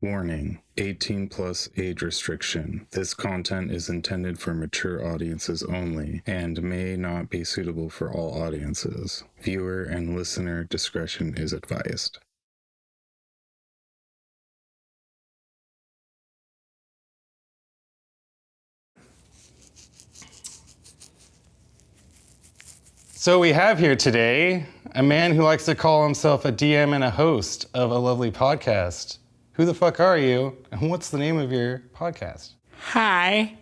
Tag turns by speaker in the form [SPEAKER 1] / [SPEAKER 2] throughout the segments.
[SPEAKER 1] Warning, 18 plus age restriction. This content is intended for mature audiences only and may not be suitable for all audiences. Viewer and listener discretion is advised. So we have here today a man who likes to call himself a DM and a host of a lovely podcast. Who the fuck are you, and what's the name of your podcast?
[SPEAKER 2] Hi.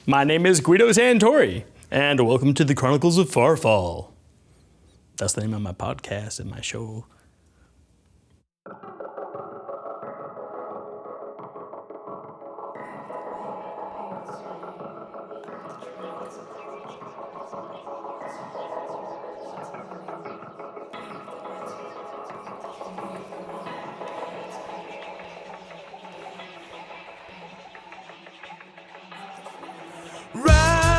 [SPEAKER 2] My name is Guido Santori, and welcome to the Chronicles of Farfall. That's the name of my podcast and my show.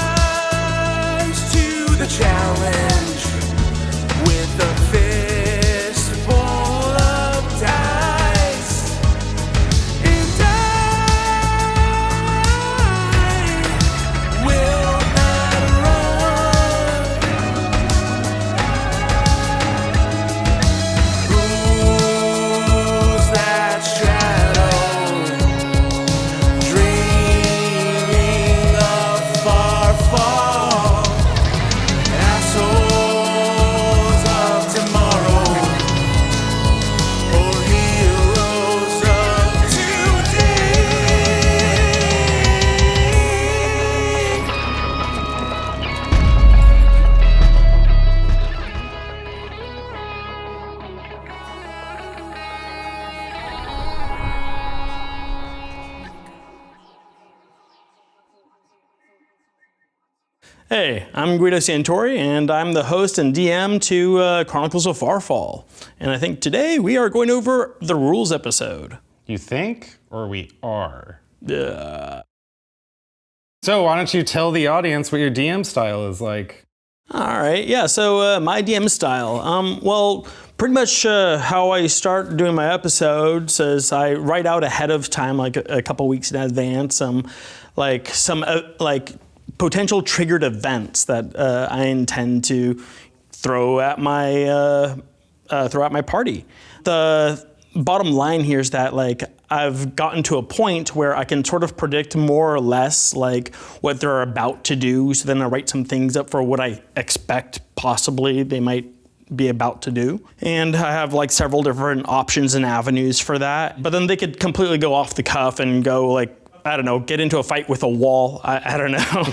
[SPEAKER 3] Rise to the challenge with a fist full of dice, and I will not run. Who's that shadow dreaming of far fall? Assholes of tomorrow, or heroes of today.
[SPEAKER 2] Hey, I'm Guido Santori, and I'm the host and DM to Chronicles of Farfall. And I think today we are going over the rules episode.
[SPEAKER 1] You think, or we are?
[SPEAKER 2] Uh,
[SPEAKER 1] So why don't you tell the audience what your DM style is like?
[SPEAKER 2] All right, yeah, so my DM style. Well, pretty much how I start doing my episodes is I write out ahead of time, like a couple weeks in advance, some potential triggered events that I intend to throw at my party. The bottom line here is that I've gotten to a point where I can sort of predict more or less what they're about to do. So then I write some things up for what I expect possibly they might be about to do. And I have several different options and avenues for that. But then they could completely go off the cuff and go I don't know, get into a fight with a wall. I don't know.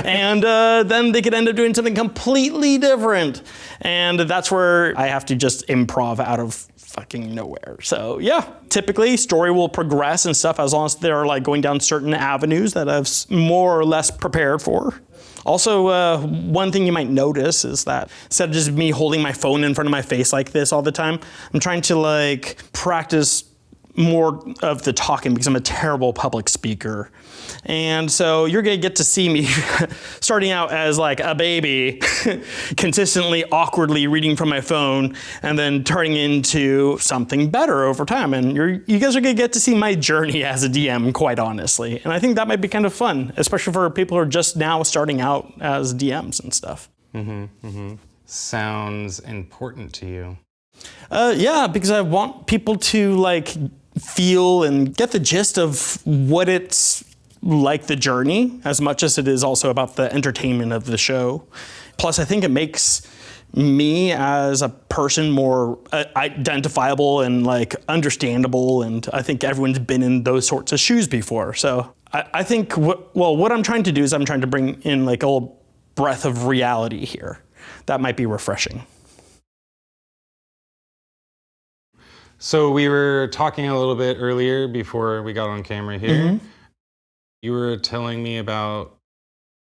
[SPEAKER 2] And then they could end up doing something completely different. And that's where I have to just improv out of fucking nowhere. So yeah, typically story will progress and stuff as long as they're going down certain avenues that I've more or less prepared for. Also, one thing you might notice is that instead of just me holding my phone in front of my face like this all the time, I'm trying to practice more of the talking because I'm a terrible public speaker. And so you're gonna get to see me starting out as a baby, consistently awkwardly reading from my phone and then turning into something better over time. And you guys are gonna get to see my journey as a DM, quite honestly. And I think that might be kind of fun, especially for people who are just now starting out as DMs and stuff.
[SPEAKER 1] Sounds important to you.
[SPEAKER 2] Yeah, because I want people to feel and get the gist of what it's like, the journey, as much as it is also about the entertainment of the show. Plus, I think it makes me as a person more identifiable and understandable, and I think everyone's been in those sorts of shoes before. So I think what I'm trying to do is I'm trying to bring in a little breath of reality here. That might be refreshing.
[SPEAKER 1] So we were talking a little bit earlier before we got on camera here. You were telling me about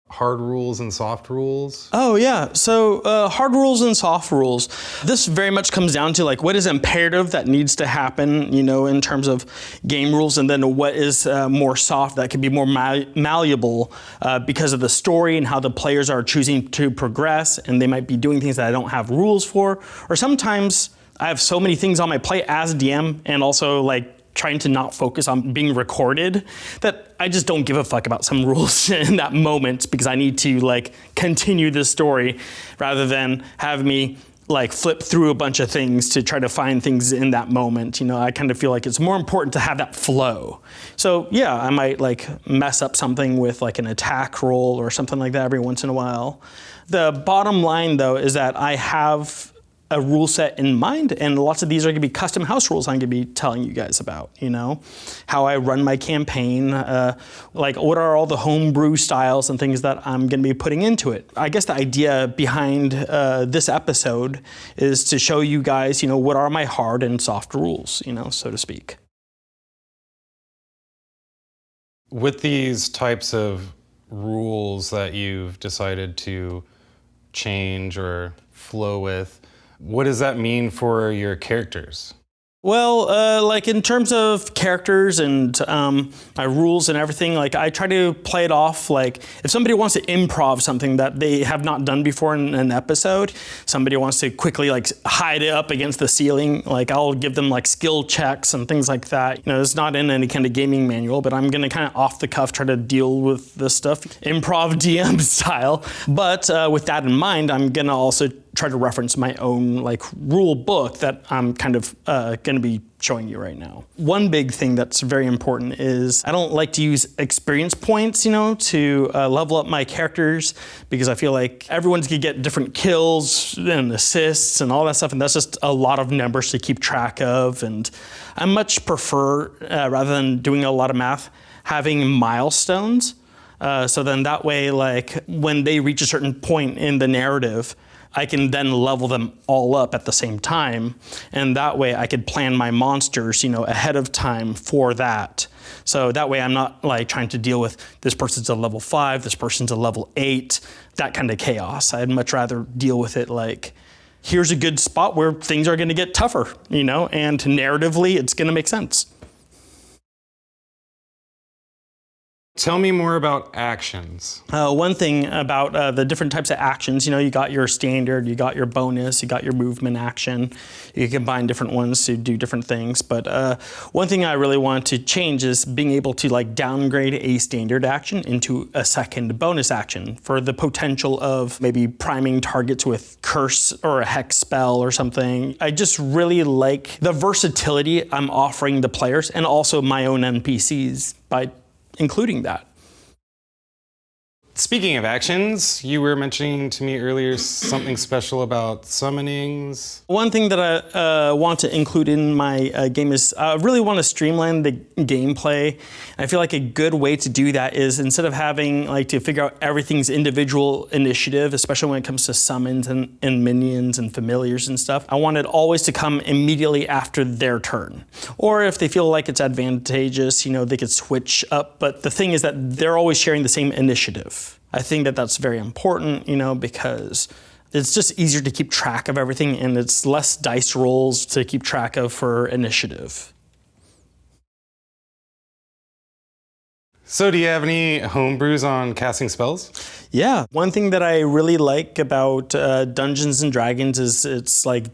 [SPEAKER 1] hard rules and soft rules.
[SPEAKER 2] Oh yeah, so hard rules and soft rules. This very much comes down to what is imperative that needs to happen, in terms of game rules, and then what is more soft that can be more malleable because of the story and how the players are choosing to progress, and they might be doing things that I don't have rules for, or sometimes I have so many things on my plate as DM and also trying to not focus on being recorded, that I just don't give a fuck about some rules in that moment because I need to like continue the story rather than have me like flip through a bunch of things to try to find things in that moment. You know, I kind of feel like it's more important to have that flow. So yeah, I might like mess up something with like an attack roll or something like that every once in a while. The bottom line though is that I have a rule set in mind, and lots of these are going to be custom house rules I'm going to be telling you guys about, you know, how I run my campaign, like what are all the homebrew styles and things that I'm going to be putting into it. I guess the idea behind this episode is to show you guys, you know, what are my hard and soft rules, you know, so to speak.
[SPEAKER 1] With these types of rules that you've decided to change or flow with, what does that mean for your characters?
[SPEAKER 2] Well, like in terms of characters and my rules and everything, like I try to play it off like if somebody wants to improv something that they have not done before in an episode, somebody wants to quickly like hide it up against the ceiling, like I'll give them like skill checks and things like that. You know, it's not in any kind of gaming manual, but I'm gonna kind of off the cuff try to deal with this stuff, improv DM style. But with that in mind, I'm gonna also try to reference my own like rule book that I'm kind of going to be showing you right now. One big thing that's very important is I don't like to use experience points, you know, to level up my characters because I feel like everyone's gonna get different kills and assists and all that stuff, and that's just a lot of numbers to keep track of. And I much prefer, rather than doing a lot of math, having milestones. So then that way, like when they reach a certain point in the narrative, I can then level them all up at the same time, and that way I could plan my monsters, you know, ahead of time for that. So that way I'm not like trying to deal with this person's a level 5, this person's a level 8, that kind of chaos. I'd much rather deal with it like, here's a good spot where things are gonna get tougher, you know, and narratively it's gonna make sense.
[SPEAKER 1] Tell me more about actions.
[SPEAKER 2] One thing about the different types of actions, you know, you got your standard, you got your bonus, you got your movement action. You combine different ones to do different things. But one thing I really want to change is being able to like downgrade a standard action into a second bonus action for the potential of maybe priming targets with curse or a hex spell or something. I just really like the versatility I'm offering the players and also my own NPCs by including that.
[SPEAKER 1] Speaking of actions, you were mentioning to me earlier something special about summonings.
[SPEAKER 2] One thing that I want to include in my game is I really want to streamline the gameplay. I feel like a good way to do that is instead of having like to figure out everything's individual initiative, especially when it comes to summons and minions and familiars and stuff, I want it always to come immediately after their turn. Or if they feel like it's advantageous, you know, they could switch up. But the thing is that they're always sharing the same initiative. I think that that's very important, you know, because it's just easier to keep track of everything and it's less dice rolls to keep track of for initiative.
[SPEAKER 1] So do you have any homebrews on casting spells?
[SPEAKER 2] Yeah, one thing that I really like about Dungeons and Dragons is it's like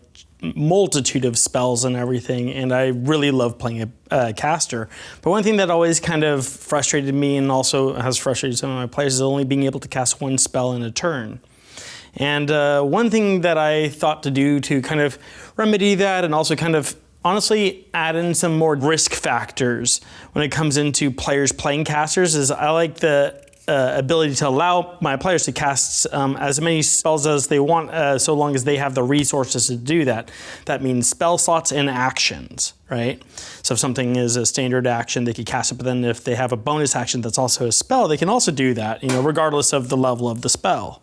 [SPEAKER 2] multitude of spells and everything, and I really love playing a caster. But one thing that always kind of frustrated me and also has frustrated some of my players is only being able to cast one spell in a turn. And one thing that I thought to do to kind of remedy that and also kind of honestly add in some more risk factors when it comes into players playing casters is I like the ability to allow my players to cast as many spells as they want, so long as they have the resources to do that. That means spell slots and actions, right? So if something is a standard action, they could cast it, but then if they have a bonus action that's also a spell, they can also do that, you know, regardless of the level of the spell.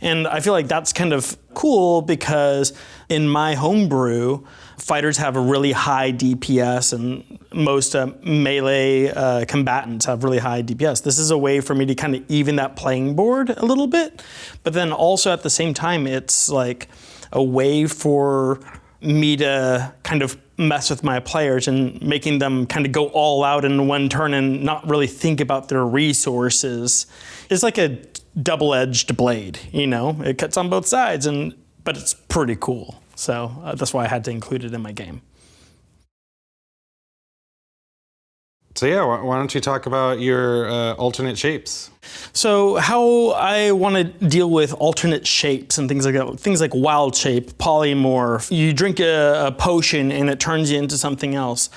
[SPEAKER 2] And I feel like that's kind of cool because in my homebrew, fighters have a really high DPS and most melee combatants have really high DPS. This is a way for me to kind of even that playing board a little bit, but then also at the same time, it's like a way for me to kind of mess with my players and making them kind of go all out in one turn and not really think about their resources. It's like a double-edged blade, you know? It cuts on both sides, but it's pretty cool. So that's why I had to include it in my game.
[SPEAKER 1] So yeah, why don't you talk about your alternate shapes?
[SPEAKER 2] So how I want to deal with alternate shapes and things like that, things like wild shape, polymorph. You drink a potion and it turns you into something else.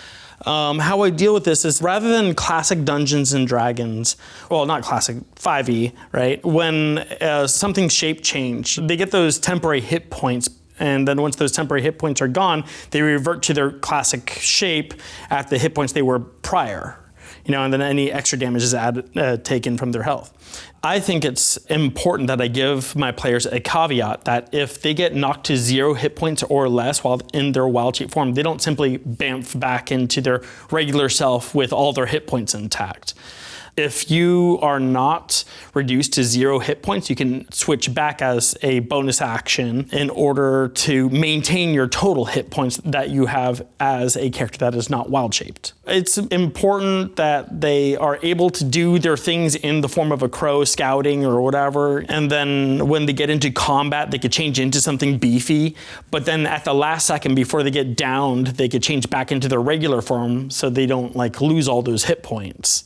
[SPEAKER 2] How I deal with this is rather than classic Dungeons and Dragons, well, not classic, 5e, right? When something's shape changed, they get those temporary hit points. And then once those temporary hit points are gone, they revert to their classic shape at the hit points they were prior. And then any extra damage is taken from their health. I think it's important that I give my players a caveat that if they get knocked to 0 hit points or less while in their wild shape form, they don't simply bamf back into their regular self with all their hit points intact. If you are not reduced to 0 hit points, you can switch back as a bonus action in order to maintain your total hit points that you have as a character that is not wild shaped. It's important that they are able to do their things in the form of a crow scouting or whatever, and then when they get into combat, they could change into something beefy, but then at the last second before they get downed, they could change back into their regular form so they don't lose all those hit points.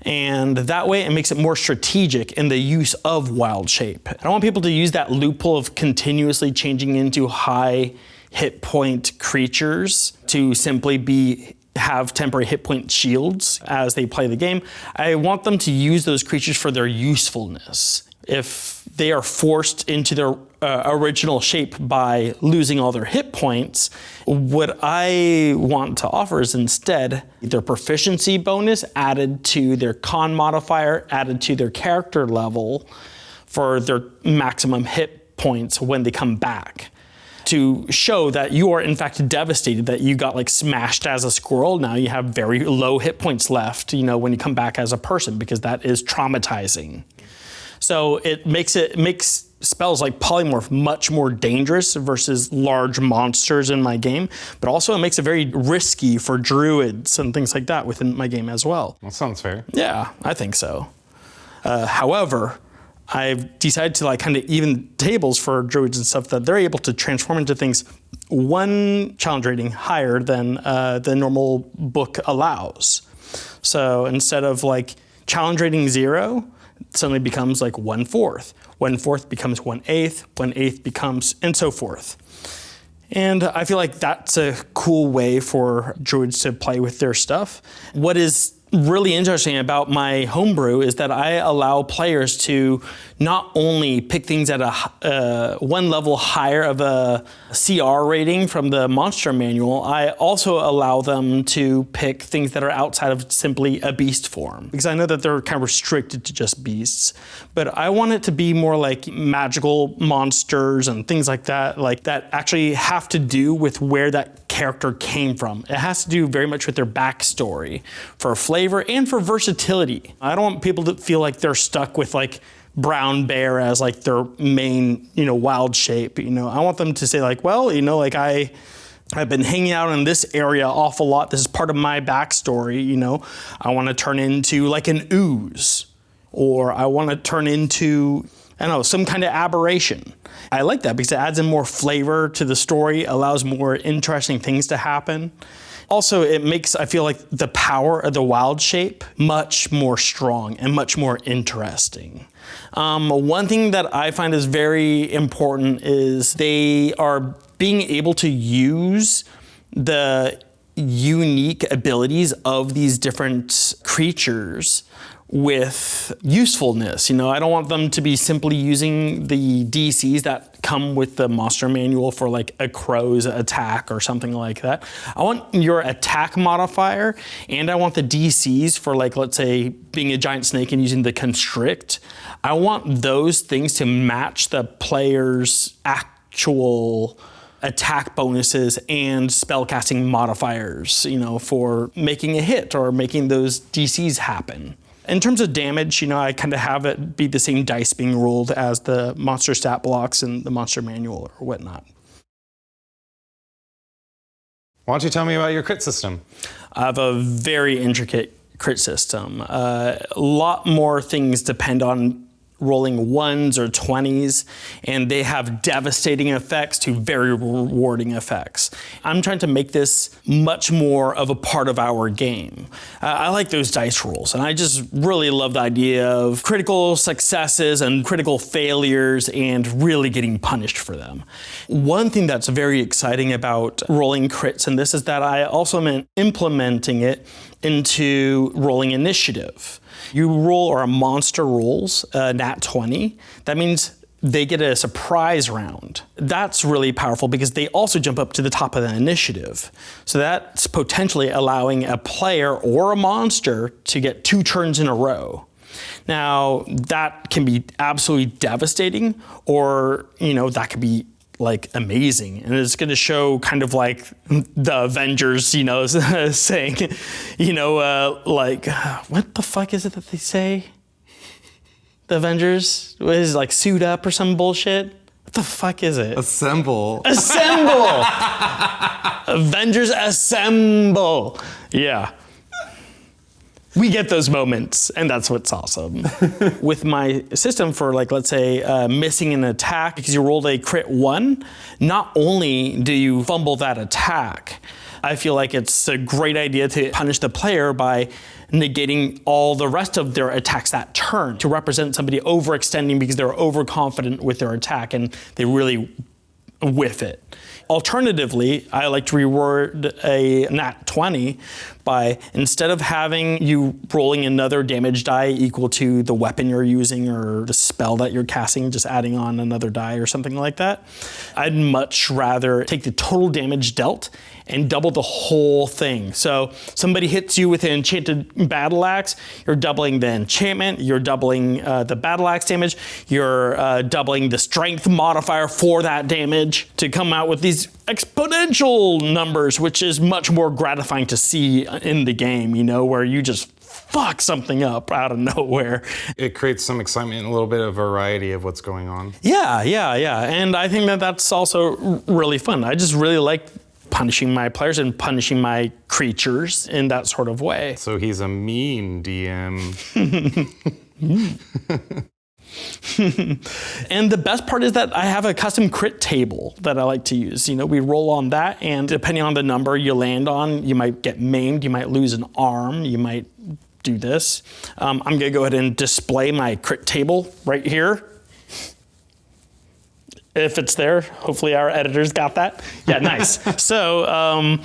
[SPEAKER 2] And that way it makes it more strategic in the use of wild shape. I don't want people to use that loophole of continuously changing into high hit point creatures to simply have temporary hit point shields as they play the game. I want them to use those creatures for their usefulness. If they are forced into their original shape by losing all their hit points, what I want to offer is instead their proficiency bonus added to their con modifier, added to their character level for their maximum hit points when they come back. To show that you are in fact devastated, that you got smashed as a squirrel. Now you have very low hit points left, when you come back as a person, because that is traumatizing. So it makes spells like polymorph much more dangerous versus large monsters in my game, but also it makes it very risky for druids and things like that within my game as well.
[SPEAKER 1] That sounds fair.
[SPEAKER 2] Yeah, I think so. However, I've decided to kind of even tables for druids and stuff that they're able to transform into things 1 challenge rating higher than the normal book allows. So instead of challenge rating 0, it suddenly becomes 1/4. 1/4 becomes 1/8, 1/8 becomes, and so forth. And I feel like that's a cool way for druids to play with their stuff. What is really interesting about my homebrew is that I allow players to not only pick things at a 1 level higher of a CR rating from the monster manual, I also allow them to pick things that are outside of simply a beast form. Because I know that they're kind of restricted to just beasts, but I want it to be more like magical monsters and things like that actually have to do with where that character came from. It has to do very much with their backstory for flavor and for versatility. I don't want people to feel like they're stuck with brown bear as their main, wild shape. I want them to say I've been hanging out in this area awful lot. This is part of my backstory. I want to turn into an ooze, or I want to turn into, some kind of aberration. I like that because it adds in more flavor to the story, allows more interesting things to happen. Also, it makes, I feel like, the power of the wild shape much more strong and much more interesting. One thing that I find is very important is they are being able to use the unique abilities of these different creatures with usefulness. I don't want them to be simply using the DCs that come with the monster manual for a crow's attack or something like that. I want your attack modifier, and I want the DCs for let's say being a giant snake and using the constrict. I want those things to match the player's actual attack bonuses and spellcasting modifiers, for making a hit or making those DCs happen. In terms of damage, I kind of have it be the same dice being rolled as the monster stat blocks and the monster manual or whatnot.
[SPEAKER 1] Why don't you tell me about your crit system?
[SPEAKER 2] I have a very intricate crit system. A lot more things depend on rolling 1s or 20s, and they have devastating effects to very rewarding effects. I'm trying to make this much more of a part of our game. I like those dice rolls, and I just really love the idea of critical successes and critical failures and really getting punished for them. One thing that's very exciting about rolling crits, and this is that I also am implementing it into rolling initiative. You roll, or a monster rolls, nat 20. That means they get a surprise round. That's really powerful because they also jump up to the top of the initiative. So that's potentially allowing a player or a monster to get 2 turns in a row. Now, that can be absolutely devastating, or, that could be like amazing, and it's going to show kind of like the Avengers, saying, like, what the fuck is it that they say? The Avengers is like suit up or some bullshit. What the fuck is it?
[SPEAKER 4] Assemble.
[SPEAKER 2] Assemble. Avengers assemble. Yeah. We get those moments, and that's what's awesome. With my system for, like, let's say, missing an attack because you rolled a crit 1, not only do you fumble that attack, I feel like it's a great idea to punish the player by negating all the rest of their attacks that turn, to represent somebody overextending because they're overconfident with their attack and they really whiff it. Alternatively, I like to reward a nat 20 by, instead of having you rolling another damage die equal to the weapon you're using or the spell that you're casting, just adding on another die or something like that, I'd much rather take the total damage dealt and double the whole thing. So somebody hits you with an enchanted battle axe, you're doubling the enchantment, you're doubling the battle axe damage, you're doubling the strength modifier for that damage to come out with these exponential numbers, which is much more gratifying to see in the game, where you just fuck something up out of nowhere.
[SPEAKER 4] It creates some excitement and a little bit of variety of what's going on.
[SPEAKER 2] Yeah. And I think that that's also really fun. I just really like punishing my players and punishing my creatures in that sort of way.
[SPEAKER 4] So he's a mean DM.
[SPEAKER 2] And the best part is that I have a custom crit table that I like to use. We roll on that, and depending on the number you land on, you might get maimed, you might lose an arm, you might do this. I'm gonna go ahead and display my crit table right here. If it's there, hopefully our editors got that. Yeah, nice. So,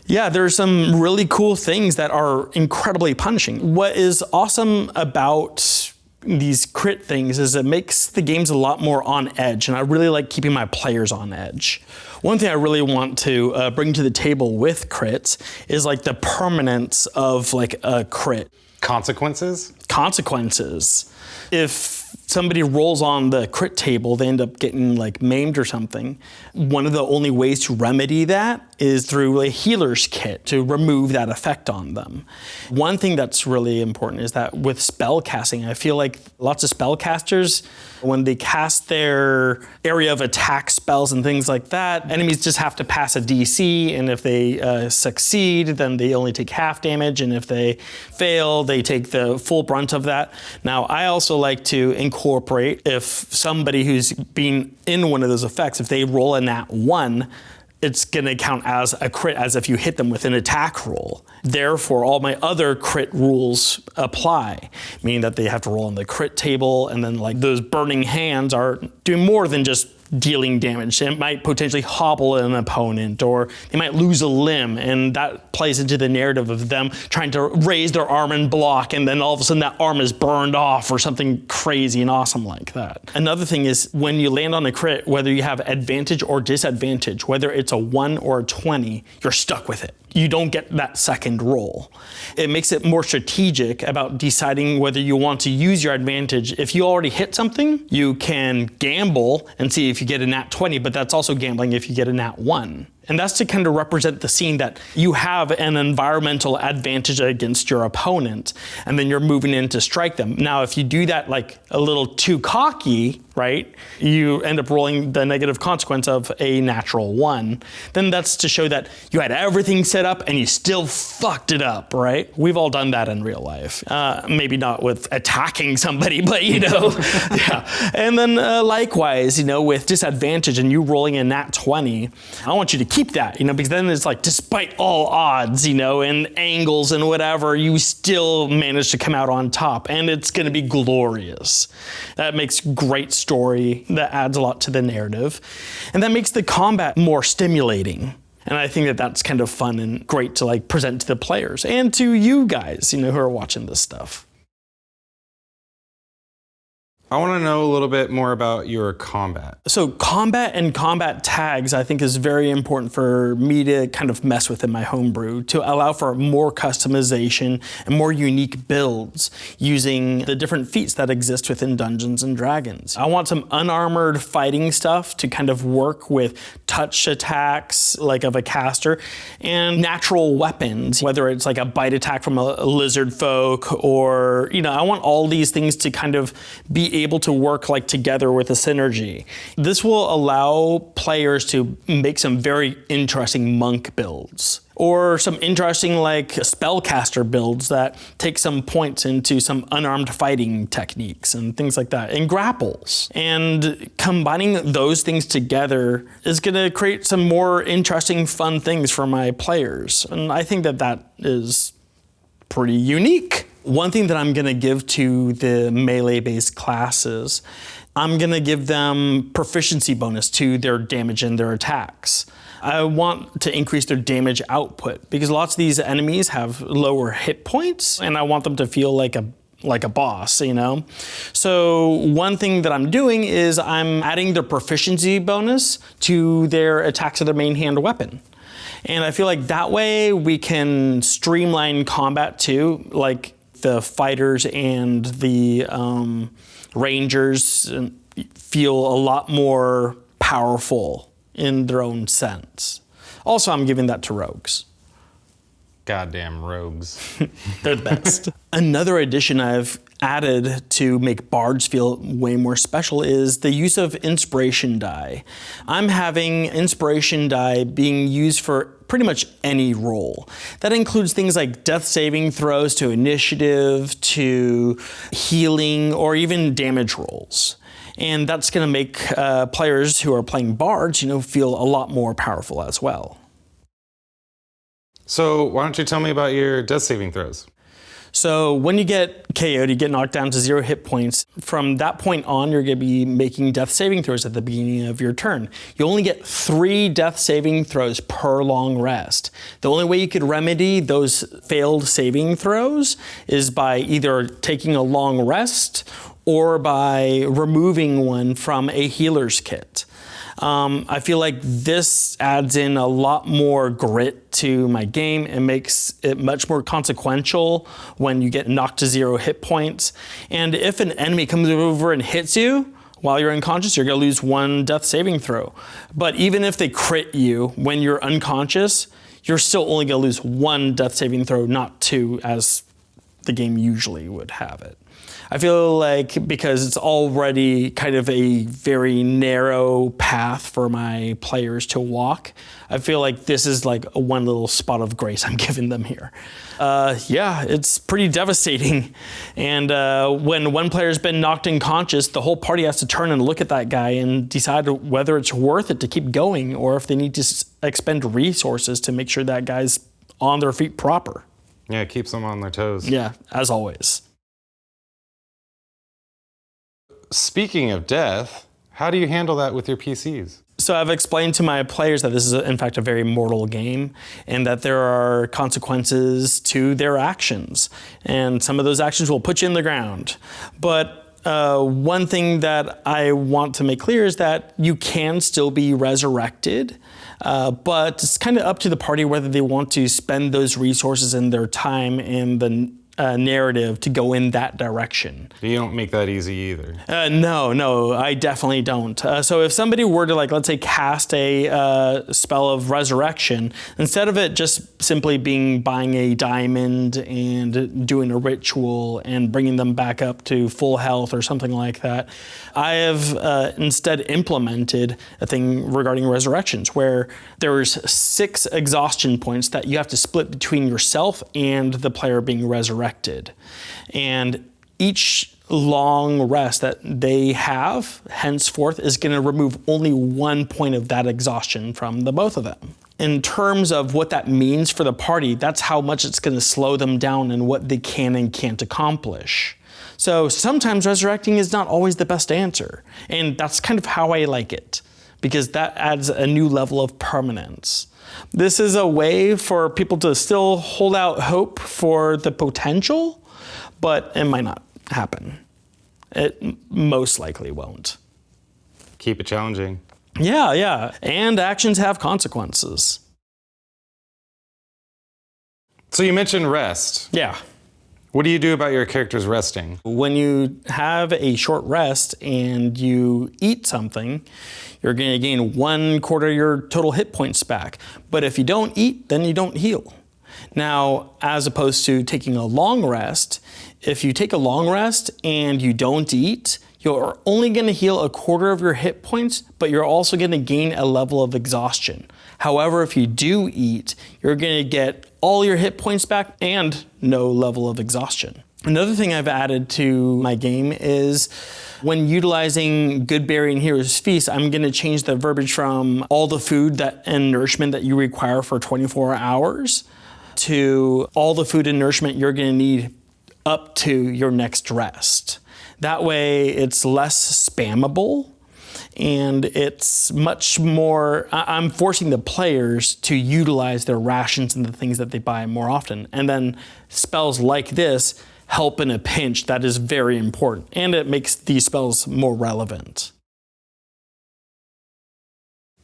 [SPEAKER 2] yeah, there's some really cool things that are incredibly punishing. What is awesome about these crit things is it makes the games a lot more on edge, and I really like keeping my players on edge. One thing I really want to bring to the table with crits is like the permanence of like a crit.
[SPEAKER 4] Consequences?
[SPEAKER 2] Consequences. If somebody rolls on the crit table, they end up getting like maimed or something. One of the only ways to remedy that is through a healer's kit to remove that effect on them. One thing that's really important is that with spell casting, I feel like lots of spellcasters, when they cast their area of attack spells and things like that, enemies just have to pass a DC, and if they succeed, then they only take half damage, and if they fail, they take the full brunt of that. Now, I also like to incorporate, if somebody who's been in one of those effects, if they roll a nat 1, it's gonna count as a crit as if you hit them with an attack roll. Therefore, all my other crit rules apply, meaning that they have to roll on the crit table, and then like those burning hands are doing more than just dealing damage. It might potentially hobble an opponent, or they might lose a limb, and that plays into the narrative of them trying to raise their arm and block, and then all of a sudden that arm is burned off or something crazy and awesome like that. Another thing is when you land on a crit, whether you have advantage or disadvantage, whether it's a 1 or a 20, you're stuck with it. You don't get that second roll. It makes it more strategic about deciding whether you want to use your advantage. If you already hit something, you can gamble and see if you get a nat 20, but that's also gambling if you get a nat 1. And that's to kind of represent the scene that you have an environmental advantage against your opponent, and then you're moving in to strike them. Now, if you do that like a little too cocky, right, you end up rolling the negative consequence of a natural 1. Then that's to show that you had everything set up and you still fucked it up, right? We've all done that in real life. Maybe not with attacking somebody, but yeah. And then likewise, with disadvantage and you rolling a nat 20, I want you to keep that, because then it's like, despite all odds, and angles and whatever, you still manage to come out on top, and it's going to be glorious. That makes great story. That adds a lot to the narrative, and that makes the combat more stimulating. And I think that that's kind of fun and great to like present to the players and to you guys, who are watching this stuff.
[SPEAKER 4] I want to know a little bit more about your combat.
[SPEAKER 2] So combat and combat tags, I think, is very important for me to kind of mess with in my homebrew to allow for more customization and more unique builds using the different feats that exist within Dungeons and Dragons. I want some unarmored fighting stuff to kind of work with touch attacks like of a caster and natural weapons, whether it's like a bite attack from a lizard folk or, I want all these things to kind of be able to work like together with a synergy. This will allow players to make some very interesting monk builds or some interesting like spellcaster builds that take some points into some unarmed fighting techniques and things like that, and grapples. And combining those things together is going to create some more interesting, fun things for my players. And I think that that is pretty unique. One thing that I'm going to give to the melee-based classes, I'm going to give them proficiency bonus to their damage and their attacks. I want to increase their damage output because lots of these enemies have lower hit points, and I want them to feel like a boss, So one thing that I'm doing is I'm adding their proficiency bonus to their attacks of their main hand weapon. And I feel like that way we can streamline combat too, like the fighters and the rangers feel a lot more powerful in their own sense. Also, I'm giving that to rogues.
[SPEAKER 4] Goddamn rogues.
[SPEAKER 2] They're the best. Another addition I've added to make bards feel way more special is the use of inspiration die. I'm having inspiration die being used for pretty much any role. That includes things like death saving throws to initiative, to healing, or even damage rolls. And that's going to make players who are playing bards, feel a lot more powerful as well.
[SPEAKER 4] So why don't you tell me about your death saving throws?
[SPEAKER 2] So when you get KO'd, you get knocked down to 0 hit points. From that point on, you're going to be making death saving throws at the beginning of your turn. You only get 3 death saving throws per long rest. The only way you could remedy those failed saving throws is by either taking a long rest or by removing one from a healer's kit. I feel like this adds in a lot more grit to my game and makes it much more consequential when you get knocked to 0 hit points. And if an enemy comes over and hits you while you're unconscious, you're going to lose 1 death saving throw. But even if they crit you when you're unconscious, you're still only going to lose 1 death saving throw, not 2 as the game usually would have it. I feel like because it's already kind of a very narrow path for my players to walk, I feel like this is like a one little spot of grace I'm giving them here. Yeah, it's pretty devastating. And when one player's been knocked unconscious, the whole party has to turn and look at that guy and decide whether it's worth it to keep going or if they need to expend resources to make sure that guy's on their feet proper.
[SPEAKER 4] Yeah, it keeps them on their toes.
[SPEAKER 2] Yeah, as always.
[SPEAKER 4] Speaking of death, how do you handle that with your PCs?
[SPEAKER 2] So I've explained to my players that this is, in fact, a very mortal game and that there are consequences to their actions. And some of those actions will put you in the ground. But one thing that I want to make clear is that you can still be resurrected, but it's kind of up to the party whether they want to spend those resources and their time and the narrative to go in that direction.
[SPEAKER 4] You don't make that easy either.
[SPEAKER 2] No, I definitely don't. So if somebody were to, like, let's say, cast a spell of resurrection, instead of it just simply being buying a diamond and doing a ritual and bringing them back up to full health or something like that, I have instead implemented a thing regarding resurrections where there's 6 exhaustion points that you have to split between yourself and the player being resurrected. And each long rest that they have henceforth is going to remove only 1 point of that exhaustion from the both of them. In terms of what that means for the party, that's how much it's going to slow them down and what they can and can't accomplish. So sometimes resurrecting is not always the best answer, and that's kind of how I like it, because that adds a new level of permanence. This is a way for people to still hold out hope for the potential, but it might not happen. It most likely won't.
[SPEAKER 4] Keep it challenging.
[SPEAKER 2] Yeah. And actions have consequences.
[SPEAKER 4] So you mentioned rest.
[SPEAKER 2] Yeah.
[SPEAKER 4] What do you do about your characters resting?
[SPEAKER 2] When you have a short rest and you eat something, you're going to gain 1/4 of your total hit points back. But if you don't eat, then you don't heal. Now, as opposed to taking a long rest, if you take a long rest and you don't eat, you're only going to heal 1/4 of your hit points, but you're also going to gain a level of exhaustion. However, if you do eat, you're going to get all your hit points back and no level of exhaustion. Another thing I've added to my game is when utilizing Goodberry and Hero's Feast, I'm going to change the verbiage from all the food and nourishment that you require for 24 hours to all the food and nourishment you're going to need up to your next rest. That way it's less spammable and it's much more, I'm forcing the players to utilize their rations and the things that they buy more often. And then spells like this help in a pinch. That is very important, and it makes these spells more relevant.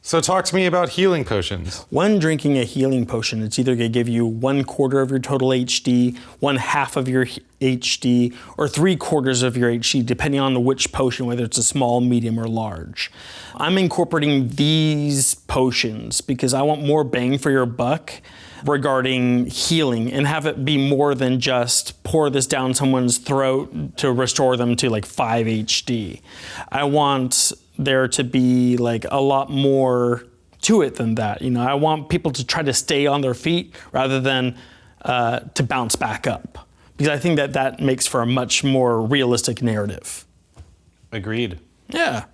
[SPEAKER 4] So talk to me about healing potions.
[SPEAKER 2] When drinking a healing potion, it's either going to give you 1/4 of your total HD, 1/2 of your HD, or 3/4 of your HD, depending on which potion, whether it's a small, medium, or large. I'm incorporating these potions because I want more bang for your buck regarding healing and have it be more than just pour this down someone's throat to restore them to like 5 HD. I want there to be like a lot more to it than that. I want people to try to stay on their feet rather than to bounce back up, because I think that makes for a much more realistic narrative.
[SPEAKER 4] Agreed.
[SPEAKER 2] Yeah.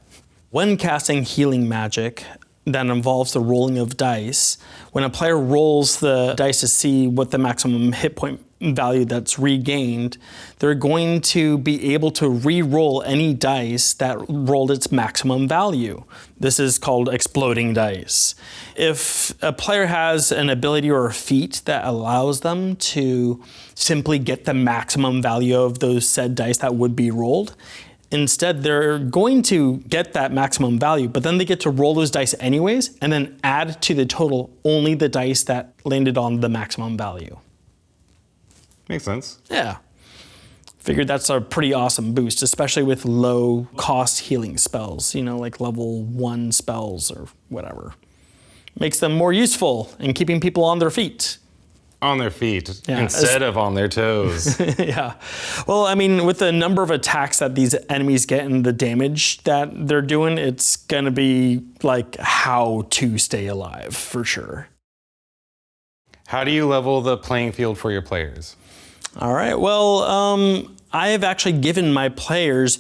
[SPEAKER 2] When casting healing magic that involves the rolling of dice, when a player rolls the dice to see what the maximum hit point value that's regained, they're going to be able to re-roll any dice that rolled its maximum value. This is called exploding dice. If a player has an ability or a feat that allows them to simply get the maximum value of those said dice that would be rolled, instead, they're going to get that maximum value, but then they get to roll those dice anyways, and then add to the total only the dice that landed on the maximum value.
[SPEAKER 4] Makes sense.
[SPEAKER 2] Yeah. Figured that's a pretty awesome boost, especially with low cost healing spells, like level 1 spells or whatever. Makes them more useful in keeping people on their feet.
[SPEAKER 4] On their feet
[SPEAKER 2] Yeah,
[SPEAKER 4] instead of on their toes.
[SPEAKER 2] Yeah. Well, I mean, with the number of attacks that these enemies get and the damage that they're doing, it's going to be like how to stay alive for sure.
[SPEAKER 4] How do you level the playing field for your players?
[SPEAKER 2] All right. Well, I have actually given my players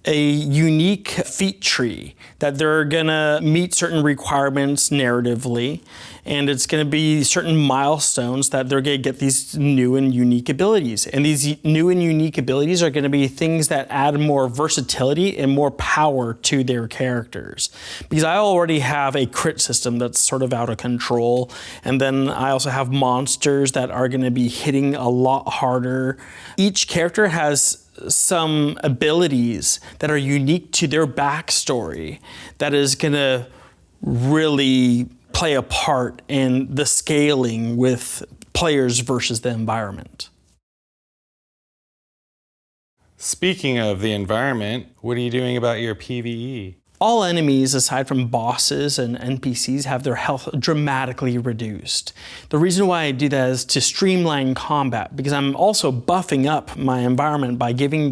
[SPEAKER 2] a unique feat tree that they're gonna meet certain requirements narratively, and it's gonna be certain milestones that they're gonna get these new and unique abilities. And these new and unique abilities are gonna be things that add more versatility and more power to their characters. Because I already have a crit system that's sort of out of control, and then I also have monsters that are gonna be hitting a lot harder. Each character has some abilities that are unique to their backstory that is gonna really play a part in the scaling with players versus the environment.
[SPEAKER 4] Speaking of the environment, what are you doing about your PVE?
[SPEAKER 2] All enemies, aside from bosses and NPCs, have their health dramatically reduced. The reason why I do that is to streamline combat, because I'm also buffing up my environment by giving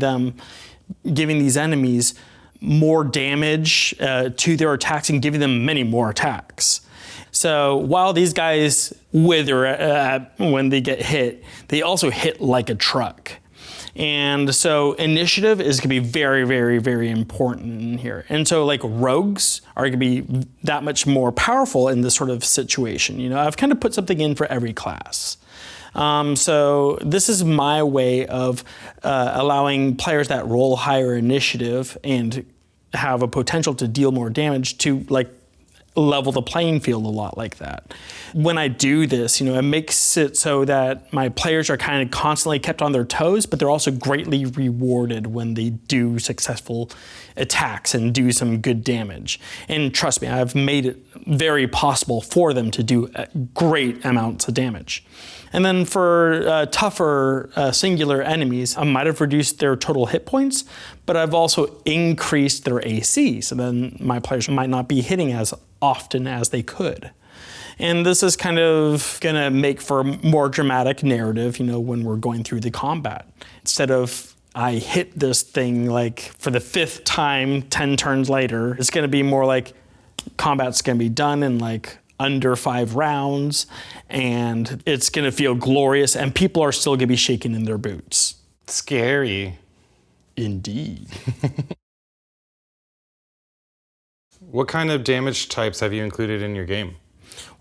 [SPEAKER 2] these enemies more damage to their attacks and giving them many more attacks. So while these guys wither when they get hit, they also hit like a truck. And so initiative is going to be very, very, very important in here. And so like rogues are going to be that much more powerful in this sort of situation. You know, I've kind of put something in for every class. So this is my way of allowing players that roll higher initiative and have a potential to deal more damage to like level the playing field a lot like that. When I do this, you know, it makes it so that my players are kind of constantly kept on their toes, but they're also greatly rewarded when they do successful attacks and do some good damage. And trust me, I've made it very possible for them to do great amounts of damage. And then for tougher singular enemies, I might have reduced their total hit points, but I've also increased their AC, so then my players might not be hitting as often as they could. And this is kind of gonna make for a more dramatic narrative, you know, when we're going through the combat. Instead of I hit this thing like for the 5th time, 10 turns later, it's gonna be more like combat's gonna be done in like under 5 rounds, and it's gonna feel glorious, and people are still gonna be shaking in their boots.
[SPEAKER 4] Scary.
[SPEAKER 2] Indeed.
[SPEAKER 4] What kind of damage types have you included in your game?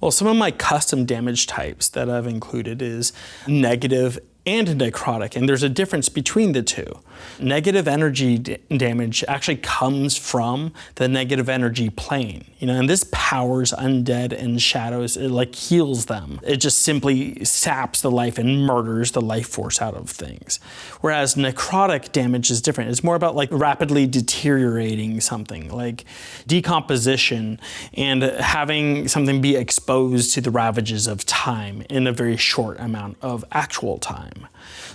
[SPEAKER 2] Well, some of my custom damage types that I've included is negative and necrotic, and there's a difference between the two. Negative energy damage actually comes from the negative energy plane, you know, and this powers undead and shadows. It like heals them. It just simply saps the life and murders the life force out of things. Whereas necrotic damage is different. It's more about like rapidly deteriorating something, like decomposition and having something be exposed to the ravages of time in a very short amount of actual time.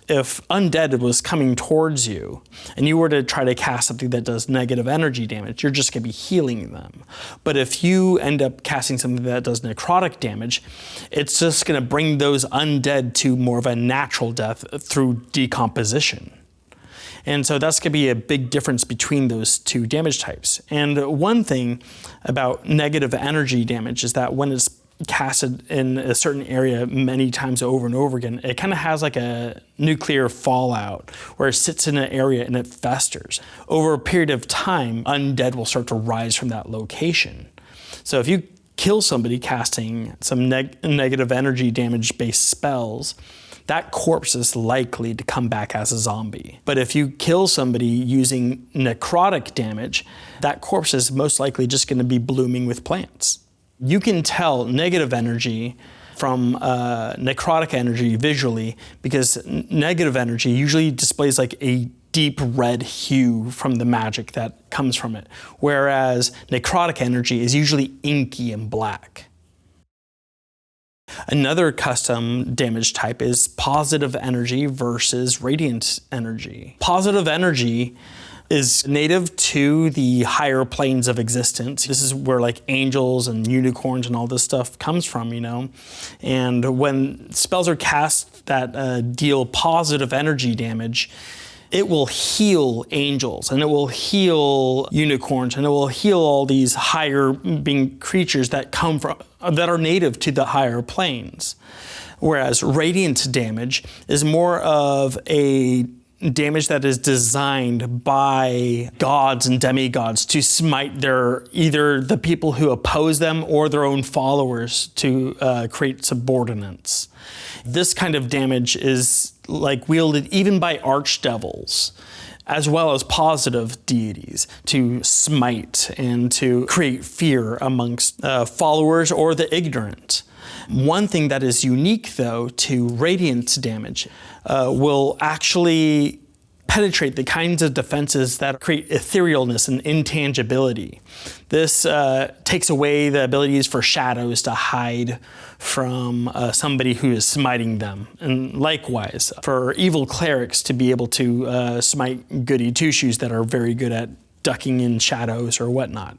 [SPEAKER 2] If undead was coming towards you and you were to try to cast something that does negative energy damage, you're just going to be healing them. But if you end up casting something that does necrotic damage, it's just going to bring those undead to more of a natural death through decomposition. And so that's going to be a big difference between those two damage types. And one thing about negative energy damage is that when it's casted in a certain area many times over and over again, it kind of has like a nuclear fallout where it sits in an area and it festers. Over a period of time, undead will start to rise from that location. So if you kill somebody casting some negative energy damage based spells, that corpse is likely to come back as a zombie. But if you kill somebody using necrotic damage, that corpse is most likely just going to be blooming with plants. You can tell negative energy from necrotic energy visually because negative energy usually displays like a deep red hue from the magic that comes from it, whereas necrotic energy is usually inky and black. Another custom damage type is positive energy versus radiant energy. Positive energy is native to the higher planes of existence. This is where like angels and unicorns and all this stuff comes from, you know? And when spells are cast that deal positive energy damage, it will heal angels and it will heal unicorns and it will heal all these higher being creatures that come from, that are native to the higher planes. Whereas radiant damage is more of a damage that is designed by gods and demigods to smite either the people who oppose them or their own followers to create subordinates. This kind of damage is like wielded even by archdevils, as well as positive deities, to smite and to create fear amongst followers or the ignorant. One thing that is unique, though, to radiant damage will actually penetrate the kinds of defenses that create etherealness and intangibility. This takes away the abilities for shadows to hide from somebody who is smiting them. And likewise, for evil clerics to be able to smite goody two-shoes that are very good at ducking in shadows or whatnot.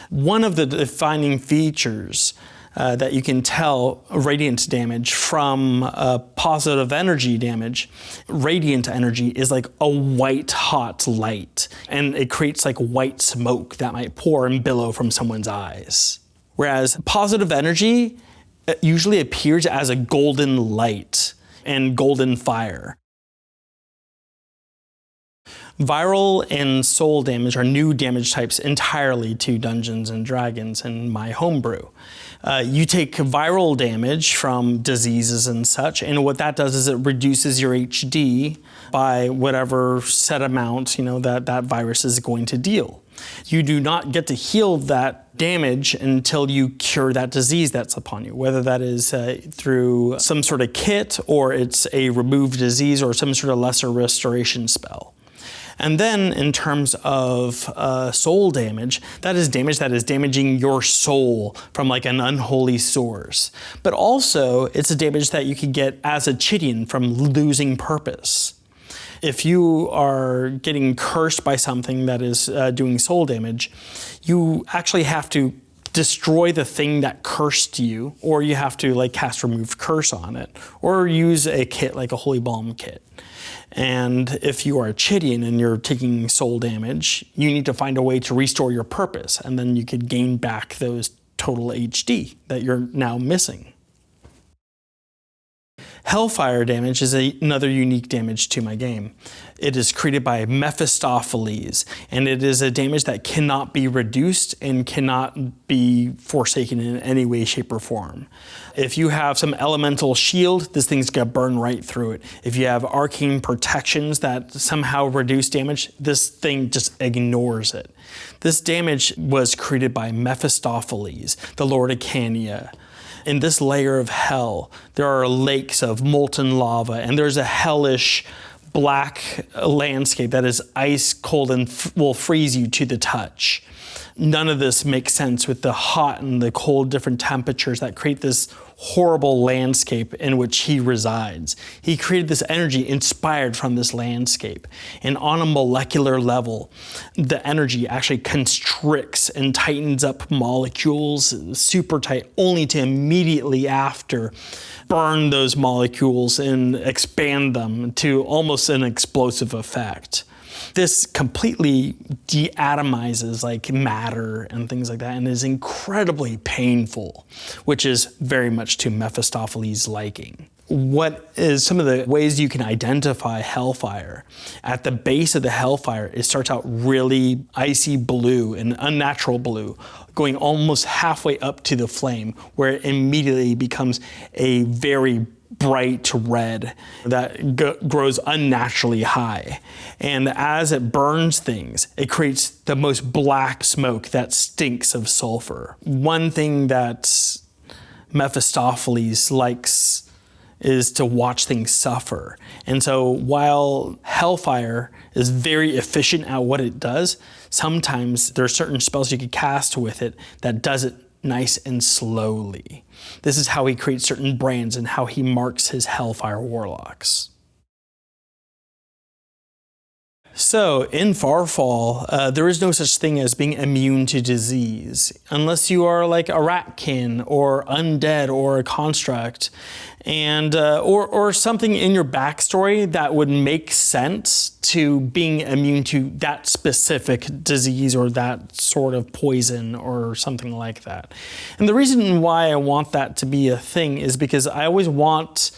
[SPEAKER 2] One of the defining features that you can tell radiant damage from positive energy damage, radiant energy is like a white hot light, and it creates like white smoke that might pour and billow from someone's eyes. Whereas positive energy usually appears as a golden light and golden fire. Viral and soul damage are new damage types entirely to Dungeons and Dragons in my homebrew. You take viral damage from diseases and such, and what that does is it reduces your HD by whatever set amount, that virus is going to deal. You do not get to heal that damage until you cure that disease that's upon you, whether that is through some sort of kit, or it's a remove disease, or some sort of lesser restoration spell. And then in terms of soul damage, that is damaging your soul from like an unholy source. But also it's a damage that you can get as a Chidian from losing purpose. If you are getting cursed by something that is doing soul damage, you actually have to destroy the thing that cursed you, or you have to like cast remove curse on it, or use a kit like a Holy Balm kit. And if you are a Chidian and you're taking soul damage, you need to find a way to restore your purpose, and then you could gain back those total HD that you're now missing. Hellfire damage is another unique damage to my game. It is created by Mephistopheles, and it is a damage that cannot be reduced and cannot be forsaken in any way, shape, or form. If you have some elemental shield, this thing's gonna burn right through it. If you have arcane protections that somehow reduce damage, this thing just ignores it. This damage was created by Mephistopheles, the Lord of Cania. In this layer of hell, there are lakes of molten lava, and there's a hellish black landscape that is ice cold and will freeze you to the touch. None of this makes sense with the hot and the cold different temperatures that create this horrible landscape in which he resides. He created this energy inspired from this landscape. And on a molecular level, the energy actually constricts and tightens up molecules super tight, only to immediately after burn those molecules and expand them to almost an explosive effect. This completely deatomizes like matter and things like that, and is incredibly painful, which is very much to Mephistopheles' liking. What is some of the ways you can identify hellfire? At the base of the hellfire, it starts out really icy blue, an unnatural blue, going almost halfway up to the flame, where it immediately becomes a very bright red that grows unnaturally high. And as it burns things, it creates the most black smoke that stinks of sulfur. One thing that Mephistopheles likes is to watch things suffer. And so while hellfire is very efficient at what it does, sometimes there are certain spells you could cast with it that does it nice and slowly. This is how he creates certain brands and how he marks his Hellfire Warlocks. So, in Farfall, there is no such thing as being immune to disease, unless you are like a ratkin, or undead, or a construct, and or something in your backstory that would make sense to being immune to that specific disease or that sort of poison or something like that. And the reason why I want that to be a thing is because I always want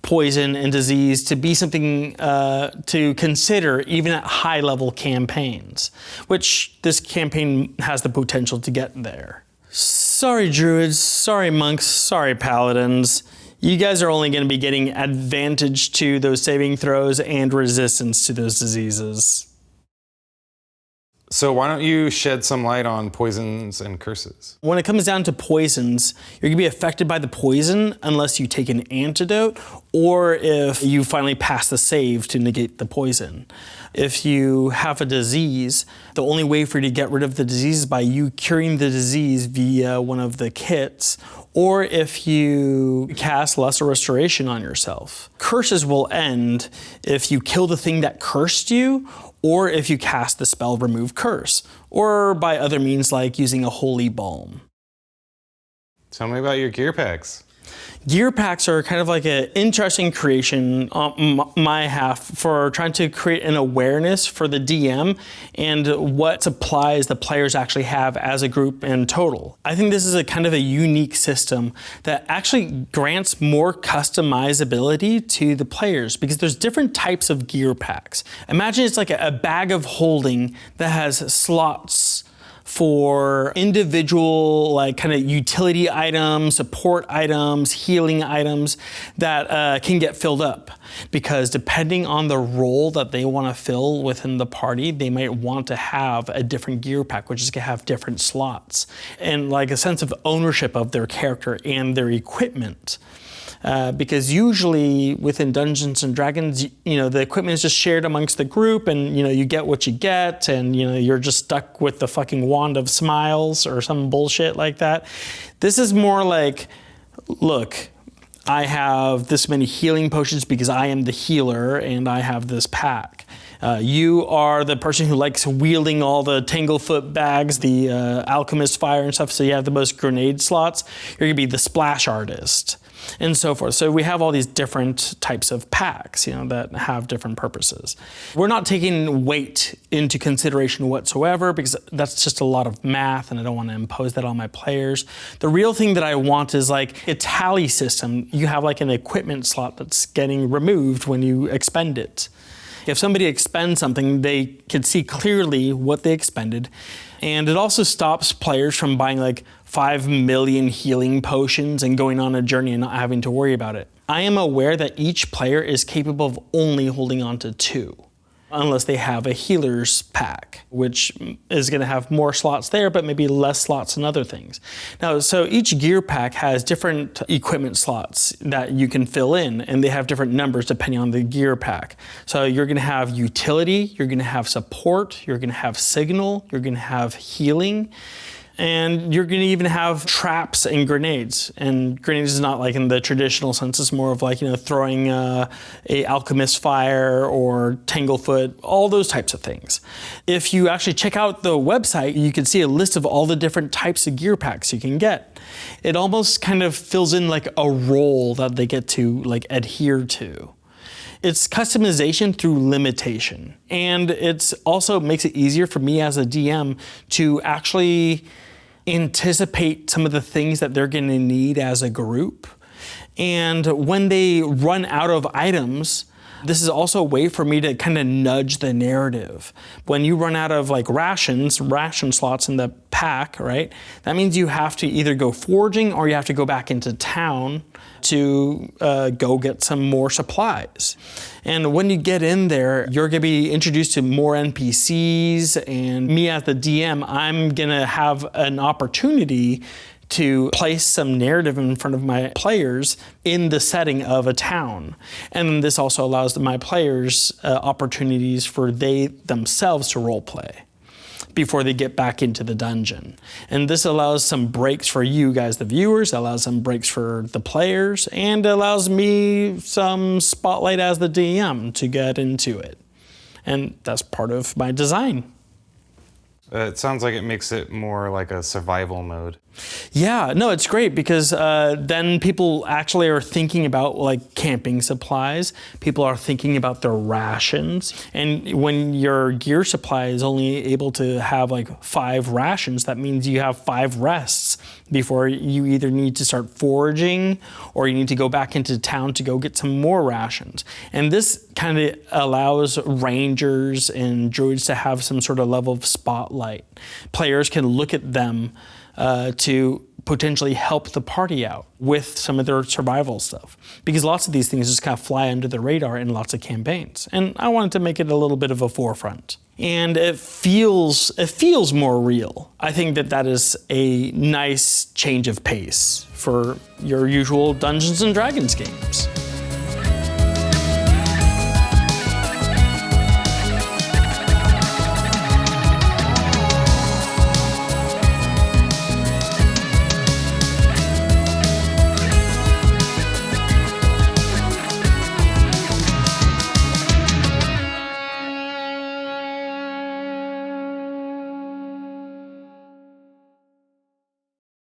[SPEAKER 2] poison and disease to be something to consider even at high-level campaigns, which this campaign has the potential to get there. Sorry druids, sorry monks, sorry paladins. You guys are only going to be getting advantage to those saving throws and resistance to those diseases.
[SPEAKER 4] So why don't you shed some light on poisons and curses?
[SPEAKER 2] When it comes down to poisons, you're gonna be affected by the poison unless you take an antidote or if you finally pass the save to negate the poison. If you have a disease, the only way for you to get rid of the disease is by you curing the disease via one of the kits, or if you cast Lesser Restoration on yourself. Curses will end if you kill the thing that cursed you, or if you cast the spell Remove Curse, or by other means like using a Holy Balm.
[SPEAKER 4] Tell me about your gear packs.
[SPEAKER 2] Gear packs are kind of like an interesting creation on my half for trying to create an awareness for the DM and what supplies the players actually have as a group in total. I think this is a kind of a unique system that actually grants more customizability to the players because there's different types of gear packs. Imagine it's like a bag of holding that has slots for individual like kind of utility items, support items, healing items that can get filled up. Because depending on the role that they want to fill within the party, they might want to have a different gear pack, which is going to have different slots. And like a sense of ownership of their character and their equipment. Because usually within Dungeons and Dragons, the equipment is just shared amongst the group and, you get what you get and, you're just stuck with the fucking wand of smiles or some bullshit like that. This is more like, look, I have this many healing potions because I am the healer and I have this pack. You are the person who likes wielding all the Tanglefoot bags, the alchemist fire and stuff, so you have the most grenade slots. You're gonna be the splash artist. And so forth. So we have all these different types of packs, that have different purposes. We're not taking weight into consideration whatsoever because that's just a lot of math and I don't want to impose that on my players. The real thing that I want is like a tally system. You have like an equipment slot that's getting removed when you expend it. If somebody expends something, they can see clearly what they expended. And it also stops players from buying like 5 million healing potions and going on a journey and not having to worry about it. I am aware that each player is capable of only holding on to 2. Unless they have a healer's pack, which is going to have more slots there, but maybe less slots in other things. Now, so each gear pack has different equipment slots that you can fill in, and they have different numbers depending on the gear pack. So you're going to have utility, you're going to have support, you're going to have signal, you're going to have healing, and you're going to even have traps and grenades. And grenades is not like in the traditional sense, it's more of like, throwing a alchemist fire or Tanglefoot, all those types of things. If you actually check out the website, you can see a list of all the different types of gear packs you can get. It almost kind of fills in like a role that they get to like adhere to. It's customization through limitation. And it's also makes it easier for me as a DM to actually anticipate some of the things that they're going to need as a group. And when they run out of items, this is also a way for me to kind of nudge the narrative. When you run out of like ration slots in the pack, right? That means you have to either go foraging or you have to go back into town to go get some more supplies. And when you get in there, you're gonna be introduced to more NPCs, and me as the DM, I'm gonna have an opportunity to place some narrative in front of my players in the setting of a town. And this also allows my players opportunities for they themselves to role play before they get back into the dungeon. And this allows some breaks for you guys, the viewers, allows some breaks for the players, and allows me some spotlight as the DM to get into it. And that's part of my design.
[SPEAKER 4] It sounds like it makes it more like a survival mode.
[SPEAKER 2] Yeah, no, it's great because then people actually are thinking about like camping supplies. People are thinking about their rations. And when your gear supply is only able to have like 5 rations, that means you have 5 rests before you either need to start foraging or you need to go back into town to go get some more rations. And this kind of allows rangers and druids to have some sort of level of spotlight. Players can look at them to potentially help the party out with some of their survival stuff. Because lots of these things just kind of fly under the radar in lots of campaigns. And I wanted to make it a little bit of a forefront. And it feels more real. I think that is a nice change of pace for your usual Dungeons and Dragons games.